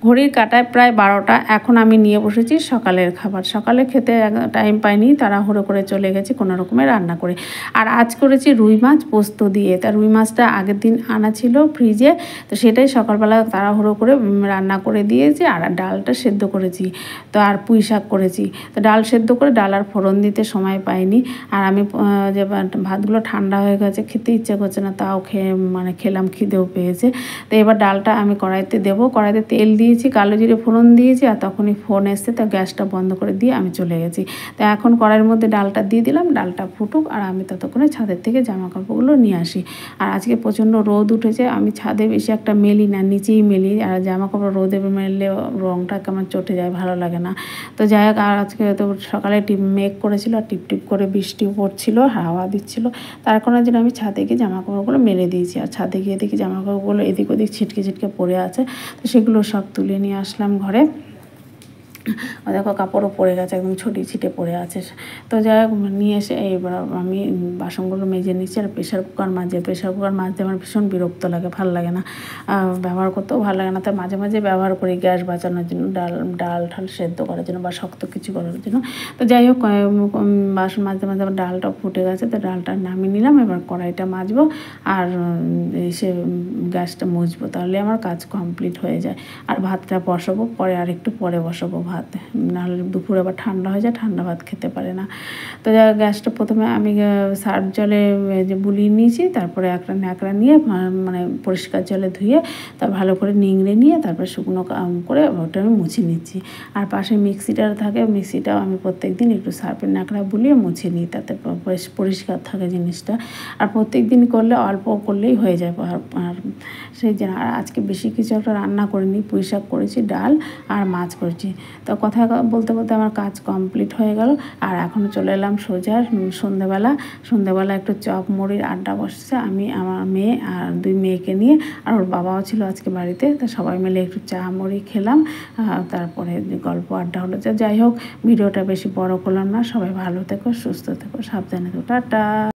ঘড়ির কাঁটায় প্রায় 12টা। এখন আমি নিয়ে বসেছি সকালের খাবার। সকালে খেতে টাইম পাইনি, তাড়াহুড়ো করে চলে গেছি কোনো রকমে রান্না করে। আর আজ করেছি রুই মাছ পোস্ত দিয়ে। তা রুই মাছটা আগের দিন আনা ছিল ফ্রিজে, তো সেটাই সকালবেলা তাড়াহুড়ো করে রান্না করে দিয়েছি। আর ডালটা সেদ্ধ করেছি, তো আর পুঁই শাক করেছি। তো ডাল সেদ্ধ করে ডাল আর ফোড়ন দিতে সময় পাইনি। আর আমি যে ভাতগুলো ঠান্ডা হয়ে গেছে, খেতে ইচ্ছে করছে না, তাও খেলাম, খিদেও পেয়েছে। তো এবার ডালটা আমি কড়াইতে দেবো। কড়াইতে তেল দিয়েছি, কালো জিরে ফোড়ন দিয়েছি, আর তখনই ফোন এসছে, তো গ্যাসটা বন্ধ করে দিয়ে আমি চলে গেছি। তো এখন কড়াইয়ের মধ্যে ডালটা দিয়ে দিলাম, ডালটা ফুটুক, আর আমি ততক্ষণে ছাদের থেকে জামা কাপড়গুলো নিয়ে আসি। আর আজকে প্রচণ্ড রোদ উঠেছে, আমি ছাদে বেশি একটা মেলি না, নিচেই মেলি। আর জামা কাপড় রোদে মেললে রঙটা কেমন চটে যায়, ভালো লাগে না। তো যাই হোক, আর আজকে তো সকালে মেঘ করেছিল, আর টিপটিপ করে বৃষ্টিও পড়ছিল, হাওয়া দিচ্ছিল। তার কারণে জন্য আমি ছাদে গিয়ে জামা কাপড়গুলো মেলে দিয়েছি। আর ছাদে গিয়ে দেখি জামা কাপড়গুলো এদিক ওদিক ছিটকে ছিটকে পড়ে আছে, তো সেগুলো সব তুলে নিয়ে আসলাম ঘরে। দেখো কাপড়ও পড়ে গেছে, একদম ছড়িয়ে ছিটে পড়ে আছে। তো যাই হোক, নিয়ে এসে এইবার আমি বাসনগুলো মেজে নিচ্ছি। আর প্রেশার কুকার মাজতে আমার ভীষণ বিরক্ত লাগে, ভালো লাগে না, ব্যবহার করতেও ভালো লাগে না। তাই মাঝে মাঝে ব্যবহার করি গ্যাস বাঁচানোর জন্য, ডাল ঠাল সেদ্ধ করার জন্য বা শক্ত কিছু করার জন্য। তো যাই হোক, বাসন মাজতে মাজতে আমার ডালটা ফুটে গেছে, তো ডালটা নামিয়ে নিলাম। এবার কড়াইটা মাজবো আর সে গ্যাসটা মুছবো, তাহলে আমার কাজ কমপ্লিট হয়ে যায়। আর ভাতটা বসাবো পরে, আর একটু পরে বসাবো ভাত, নাহলে দুপুরে আবার ঠান্ডা হয়ে যায়, ঠান্ডা ভাত খেতে পারে না। তো গ্যাসটা প্রথমে আমি সার্ফ জলে যে বুলিয়ে নিয়েছি, তারপরে একটা ন্যাকড়া নিয়ে পরিষ্কার জলে ধুয়ে তার ভালো করে নিংড়ে নিয়ে তারপরে শুকনো করে ওটা আমি মুছে নিচ্ছি। আর পাশে মিক্সিটা থাকে, মিক্সিটাও আমি প্রত্যেক দিন একটু সার্ফের ন্যাকড়া বুলিয়ে মুছে নিই, তাতে পরিষ্কার থাকে জিনিসটা। আর প্রত্যেক দিন করলে অল্প করলেই হয়ে যায়। আর সেই জন্য আর আজকে বেশি কিছু একটা রান্না করিনি, পুঁই শাক করেছি, ডাল আর মাছ করেছি। তো কথা বলতে বলতে আমার কাজ কমপ্লিট হয়ে গেল। আর এখন চলে এলাম সোজা সন্ধ্যেবেলা একটু চপ মুড়ির আড্ডা বসছে। আমি, আমার মেয়ে আর 2 মেয়েকে নিয়ে, আর ওর বাবাও ছিল আজকে বাড়িতে। তো সবাই মিলে একটু চা মুড়ি খেলাম, তারপরে গল্প আড্ডা হলো। যাই হোক, ভিডিওটা বেশি বড় করলাম না। সবাই ভালো থেকো, সুস্থ থেকো, সাবধানে থেকো, টাটা।